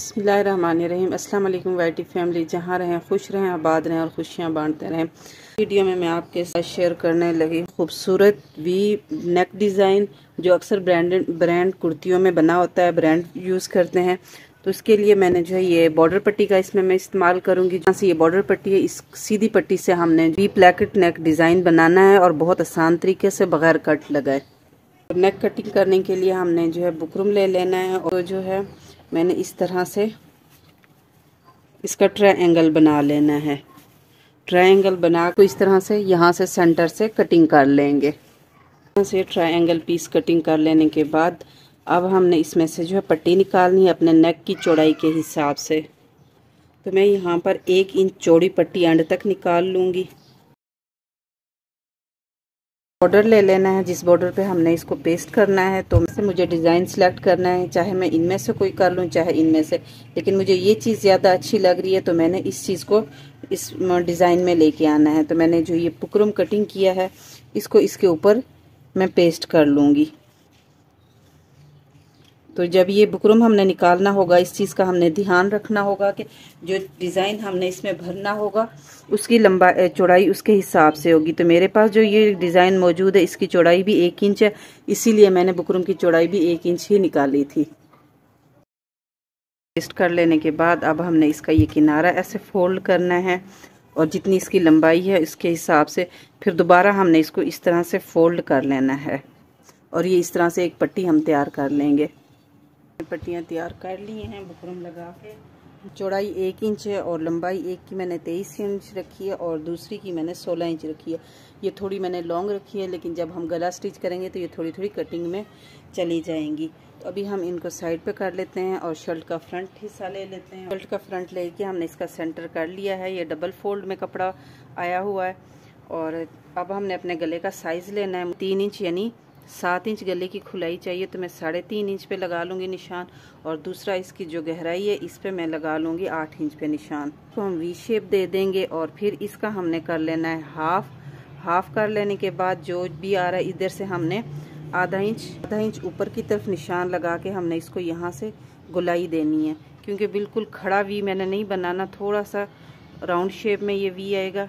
बिस्मिल्लाहिर्रहमानिर्रहीम। अस्सलाम वालेकुम वाइटी फैमिली। जहाँ रहें खुश रहें, आबाद रहें और खुशियाँ बांटते रहें। वीडियो में मैं आपके साथ शेयर करने लगी खूबसूरत वी नेक डिज़ाइन जो अक्सर ब्रांड कुर्तियों में बना होता है, ब्रांड यूज़ करते हैं। तो इसके लिए मैंने जो है ये बॉर्डर पट्टी का इसमें मैं इस्तेमाल करूँगी। जहाँ से ये बॉर्डर पट्टी है, इस सीधी पट्टी से हमने वी प्लैकेट नेक डिज़ाइन बनाना है और बहुत आसान तरीके से बगैर कट लगाए। नेक कटिंग करने के लिए हमने जो है बुकरम ले लेना है और जो है मैंने इस तरह से इसका ट्रायंगल बना लेना है। ट्रायंगल बना को इस तरह से यहाँ से सेंटर से कटिंग कर लेंगे। यहाँ से ट्रायंगल पीस कटिंग कर लेने के बाद अब हमने इसमें से जो है पट्टी निकालनी है अपने नेक की चौड़ाई के हिसाब से। तो मैं यहाँ पर 1 इंच चौड़ी पट्टी एंड तक निकाल लूँगी। बॉर्डर ले लेना है जिस बॉर्डर पे हमने इसको पेस्ट करना है। तो मुझे डिज़ाइन सेलेक्ट करना है, चाहे मैं इनमें से कोई कर लूँ चाहे इनमें से, लेकिन मुझे ये चीज़ ज़्यादा अच्छी लग रही है तो मैंने इस चीज़ को इस डिज़ाइन में लेके आना है। तो मैंने जो ये बुकरम कटिंग किया है इसको इसके ऊपर मैं पेस्ट कर लूँगी। तो जब ये बुकरम हमने निकालना होगा, इस चीज़ का हमने ध्यान रखना होगा कि जो डिज़ाइन हमने इसमें भरना होगा उसकी लंबाई चौड़ाई उसके हिसाब से होगी। तो मेरे पास जो ये डिज़ाइन मौजूद है इसकी चौड़ाई भी 1 इंच है, इसीलिए मैंने बुकरम की चौड़ाई भी 1 इंच ही निकाली थी। पेस्ट कर लेने के बाद अब हमने इसका ये किनारा ऐसे फोल्ड करना है और जितनी इसकी लंबाई है इसके हिसाब से फिर दोबारा हमने इसको इस तरह से फोल्ड कर लेना है और ये इस तरह से एक पट्टी हम तैयार कर लेंगे। पट्टियाँ तैयार कर ली हैं बुकरम लगा के। चौड़ाई 1 इंच है और लंबाई एक की मैंने 23 इंच रखी है और दूसरी की मैंने 16 इंच रखी है। ये थोड़ी मैंने लॉन्ग रखी है, लेकिन जब हम गला स्टिच करेंगे तो ये थोड़ी थोड़ी कटिंग में चली जाएंगी। तो अभी हम इनको साइड पे कर लेते हैं और शर्ट का फ्रंट हिस्सा ले लेते हैं। शर्ट का फ्रंट लेके हमने इसका सेंटर कर लिया है। ये डबल फोल्ड में कपड़ा आया हुआ है और अब हमने अपने गले का साइज़ लेना है 3 इंच, यानी 7 इंच गले की खुलाई चाहिए तो मैं 3.5 इंच पे लगा लूँगी निशान, और दूसरा इसकी जो गहराई है इस पे मैं लगा लूँगी 8 इंच पे निशान। तो हम वी शेप दे देंगे और फिर इसका हमने कर लेना है हाफ कर लेने के बाद जो भी आ रहा है इधर से हमने आधा इंच ऊपर की तरफ निशान लगा के हमने इसको यहाँ से गोलाई देनी है, क्योंकि बिल्कुल खड़ा वी मैंने नहीं बनाना, थोड़ा सा राउंड शेप में ये वी आएगा।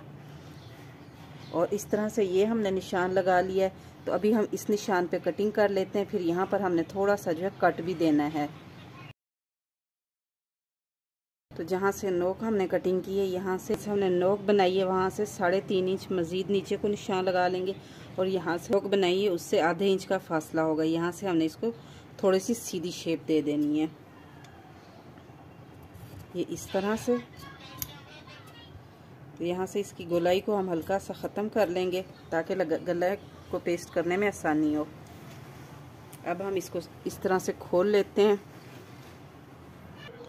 और इस तरह से ये हमने निशान लगा लिया है। तो अभी हम इस निशान पे कटिंग कर लेते हैं, फिर यहाँ पर हमने थोड़ा सा जो है कट भी देना है। तो जहाँ से नोक हमने कटिंग की है, यहाँ से हमने नोक बनाई है वहाँ से 3.5 इंच मज़ीद नीचे को निशान लगा लेंगे और यहाँ से नोक बनाई है उससे आधे इंच का फासला होगा। यहाँ से हमने इसको थोड़ी सी सीधी शेप दे देनी है, ये इस तरह से। तो यहाँ से इसकी गोलाई को हम हल्का सा ख़त्म कर लेंगे ताकि गला को पेस्ट करने में आसानी हो। अब हम इसको इस तरह से खोल लेते हैं।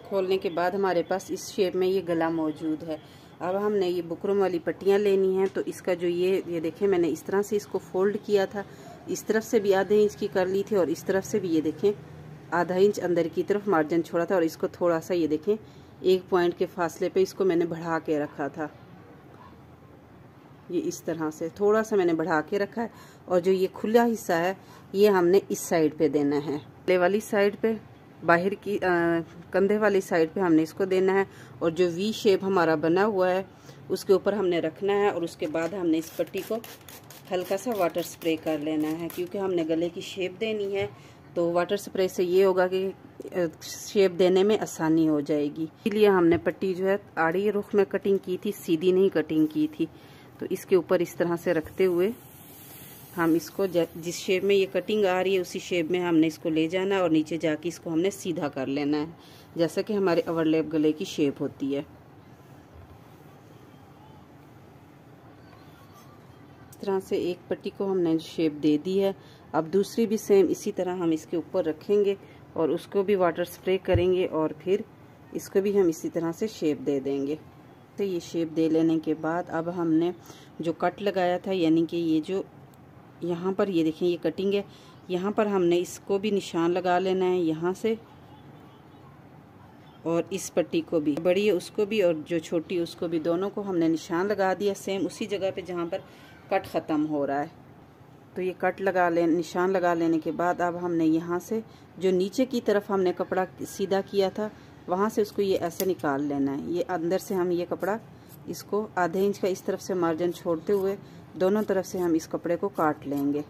खोलने के बाद हमारे पास इस शेप में ये गला मौजूद है। अब हमने ये बुकरम वाली पट्टियाँ लेनी हैं। तो इसका जो ये देखें मैंने इस तरह से इसको फोल्ड किया था, इस तरफ से भी आधे इंच की कर ली थी और इस तरफ से भी ये देखें आधा इंच अंदर की तरफ मार्जिन छोड़ा था और इसको थोड़ा सा ये देखें 1 पॉइंट के फासले पे इसको मैंने बढ़ा के रखा था। ये इस तरह से थोड़ा सा मैंने बढ़ा के रखा है और जो ये खुला हिस्सा है ये हमने इस साइड पे देना है, गले वाली साइड पे, बाहर की कंधे वाली साइड पे हमने इसको देना है। और जो वी शेप हमारा बना हुआ है उसके ऊपर हमने रखना है और उसके बाद हमने इस पट्टी को हल्का सा वाटर स्प्रे कर लेना है, क्योंकि हमने गले की शेप देनी है। तो वाटर स्प्रे से ये होगा कि शेप देने में आसानी हो जाएगी। इसलिए हमने पट्टी जो है आड़ी रुख में कटिंग की थी, सीधी नहीं कटिंग की थी। तो इसके ऊपर इस तरह से रखते हुए हम इसको जिस शेप में ये कटिंग आ रही है उसी शेप में हमने इसको ले जाना है और नीचे जाके इसको हमने सीधा कर लेना है, जैसा कि हमारे ओवरलैप गले की शेप होती है। इस तरह से एक पट्टी को हमने शेप दे दी है। अब दूसरी भी सेम इसी तरह हम इसके ऊपर रखेंगे और उसको भी वाटर स्प्रे करेंगे और फिर इसको भी हम इसी तरह से शेप दे देंगे। तो ये शेप दे लेने के बाद अब हमने जो कट लगाया था, यानी कि ये जो यहाँ पर ये देखें ये कटिंग है, यहाँ पर हमने इसको भी निशान लगा लेना है यहाँ से, और इस पट्टी को भी, बड़ी है उसको भी और जो छोटी उसको भी, दोनों को हमने निशान लगा दिया सेम उसी जगह पे जहाँ पर कट ख़त्म हो रहा है। तो ये कट निशान लगा लेने के बाद अब हमने यहाँ से जो नीचे की तरफ हमने कपड़ा सीधा किया था वहाँ से उसको ये ऐसे निकाल लेना है। ये अंदर से हम ये कपड़ा इसको आधे इंच का इस तरफ से मार्जिन छोड़ते हुए दोनों तरफ से हम इस कपड़े को काट लेंगे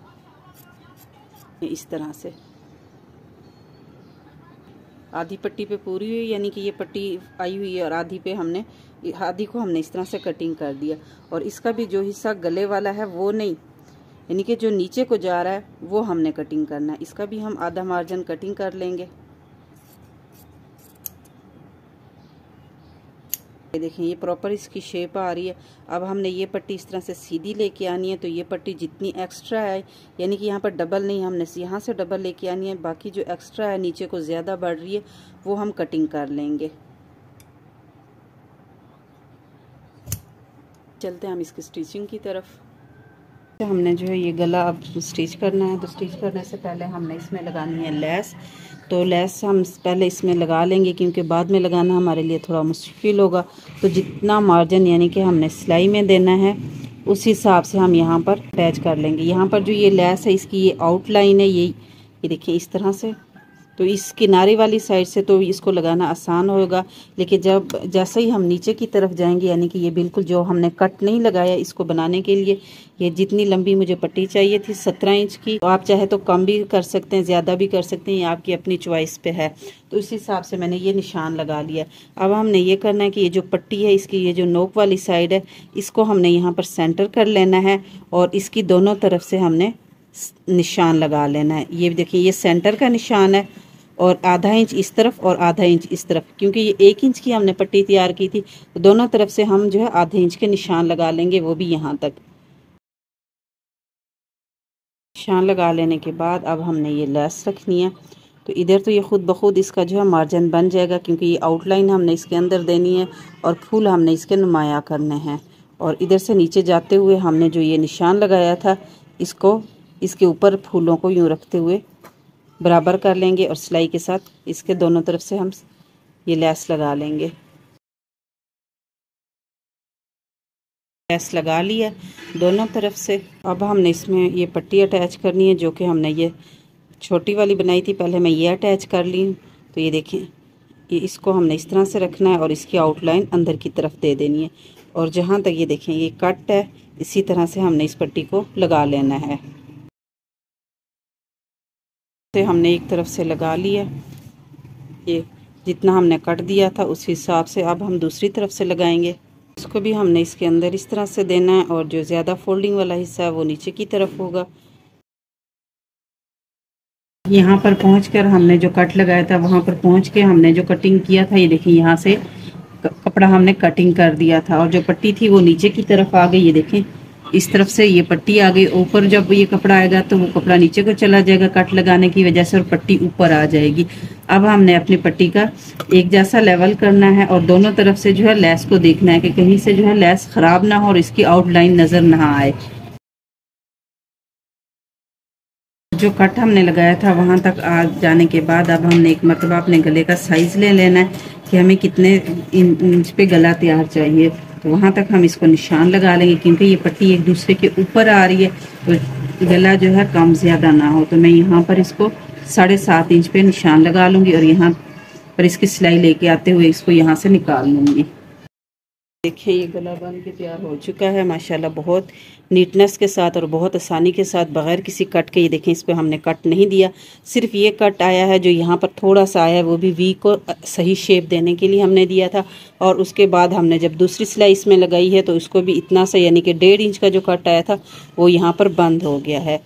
इस तरह से। आधी पट्टी पे पूरी हुई, यानी कि ये पट्टी आई हुई है और आधी पे हमने आधी को हमने इस तरह से कटिंग कर दिया। और इसका भी जो हिस्सा गले वाला है वो नहीं, यानी कि जो नीचे को जा रहा है वो हमने कटिंग करना है। इसका भी हम आधा मार्जिन कटिंग कर लेंगे। ये देखें ये प्रॉपर इसकी शेप आ रही है। अब हमने ये पट्टी इस तरह से सीधी लेके आनी है। तो ये पट्टी जितनी एक्स्ट्रा है, यानी कि यहाँ पर डबल नहीं, हमने यहाँ से डबल लेके आनी है। बाकी जो एक्स्ट्रा है नीचे को ज़्यादा बढ़ रही है वो हम कटिंग कर लेंगे। चलते हैं हम इसकी स्टिचिंग की तरफ। हमने जो है ये गला अब स्टिच करना है। तो स्टिच करने से पहले हमने इसमें लगानी है लेस। तो लेस हम पहले इसमें लगा लेंगे क्योंकि बाद में लगाना हमारे लिए थोड़ा मुश्किल होगा। तो जितना मार्जिन यानी कि हमने सिलाई में देना है उस हिसाब से हम यहाँ पर अटैच कर लेंगे। यहाँ पर जो ये लेस है इसकी ये आउटलाइन है, ये देखिए इस तरह से। तो इस किनारे वाली साइड से तो इसको लगाना आसान होगा, लेकिन जैसे ही हम नीचे की तरफ जाएंगे, यानी कि ये बिल्कुल जो हमने कट नहीं लगाया इसको बनाने के लिए, ये जितनी लंबी मुझे पट्टी चाहिए थी 17 इंच की, तो आप चाहे तो कम भी कर सकते हैं, ज़्यादा भी कर सकते हैं, ये आपकी अपनी चॉइस पे है। तो इस हिसाब से मैंने ये निशान लगा लिया। अब हमने ये करना है कि ये जो पट्टी है इसकी ये जो नोक वाली साइड है इसको हमने यहाँ पर सेंटर कर लेना है और इसकी दोनों तरफ से हमने निशान लगा लेना है। ये देखिए ये सेंटर का निशान है और आधा इंच इस तरफ और आधा इंच इस तरफ, क्योंकि ये 1 इंच की हमने पट्टी तैयार की थी तो दोनों तरफ से हम जो है आधे इंच के निशान लगा लेंगे, वो भी यहाँ तक। निशान लगा लेने के बाद अब हमने ये लेस रखनी है। तो इधर तो ये खुद ब खुद इसका जो है मार्जिन बन जाएगा, क्योंकि ये आउटलाइन हमने इसके अंदर देनी है और फूल हमने इसके नुमाया करने हैं। और इधर से नीचे जाते हुए हमने जो ये निशान लगाया था इसको इसके ऊपर फूलों को यूँ रखते हुए बराबर कर लेंगे और सिलाई के साथ इसके दोनों तरफ से हम ये लेस लगा लेंगे। लेस लगा लिया दोनों तरफ से। अब हमने इसमें ये पट्टी अटैच करनी है, जो कि हमने ये छोटी वाली बनाई थी, पहले मैं ये अटैच कर ली हूँ। तो ये देखें ये इसको हमने इस तरह से रखना है और इसकी आउटलाइन अंदर की तरफ दे देनी है। और जहाँ तक ये देखें ये कट है, इसी तरह से हमने इस पट्टी को लगा लेना है। से हमने एक तरफ से लगा लिया, ये जितना हमने कट दिया था उस हिसाब से अब हम दूसरी तरफ से लगाएंगे। इसको भी हमने इसके अंदर इस तरह से देना है और जो ज़्यादा फोल्डिंग वाला हिस्सा है वो नीचे की तरफ होगा। यहाँ पर पहुंचकर हमने जो कट लगाया था वहाँ पर पहुंच के हमने जो कटिंग किया था, ये देखिए यहाँ से कपड़ा हमने कटिंग कर दिया था और जो पट्टी थी वो नीचे की तरफ आ गई। ये देखें इस तरफ से ये पट्टी आ गई। ऊपर जब ये कपड़ा आएगा तो वो कपड़ा नीचे को चला जाएगा कट लगाने की वजह से और पट्टी ऊपर आ जाएगी। अब हमने अपनी पट्टी का एक जैसा लेवल करना है और दोनों तरफ से जो है लेस को देखना है कि कहीं से जो है लेस खराब ना हो और इसकी आउटलाइन नजर ना आए। जो कट हमने लगाया था वहां तक आ जाने के बाद अब हमने एक मरतबा अपने गले का साइज ले लेना है कि हमें कितने इंच पे गला तैयार चाहिए। तो वहां तक हम इसको निशान लगा लेंगे, क्योंकि ये पट्टी एक दूसरे के ऊपर आ रही है तो गला जो है कम ज़्यादा ना हो। तो मैं यहाँ पर इसको 7.5 इंच पे निशान लगा लूँगी और यहाँ पर इसकी सिलाई लेके आते हुए इसको यहाँ से निकाल लूँगी। देखिए ये गला बन के तैयार हो चुका है माशाल्लाह, बहुत नीटनेस के साथ और बहुत आसानी के साथ, बगैर किसी कट के। ये देखें इस पर हमने कट नहीं दिया, सिर्फ ये कट आया है जो यहाँ पर थोड़ा सा आया है, वो भी वी को सही शेप देने के लिए हमने दिया था। और उसके बाद हमने जब दूसरी सिलाई इसमें लगाई है तो इसको भी इतना सा यानी कि 1.5 इंच का जो कट आया था वो यहाँ पर बंद हो गया है।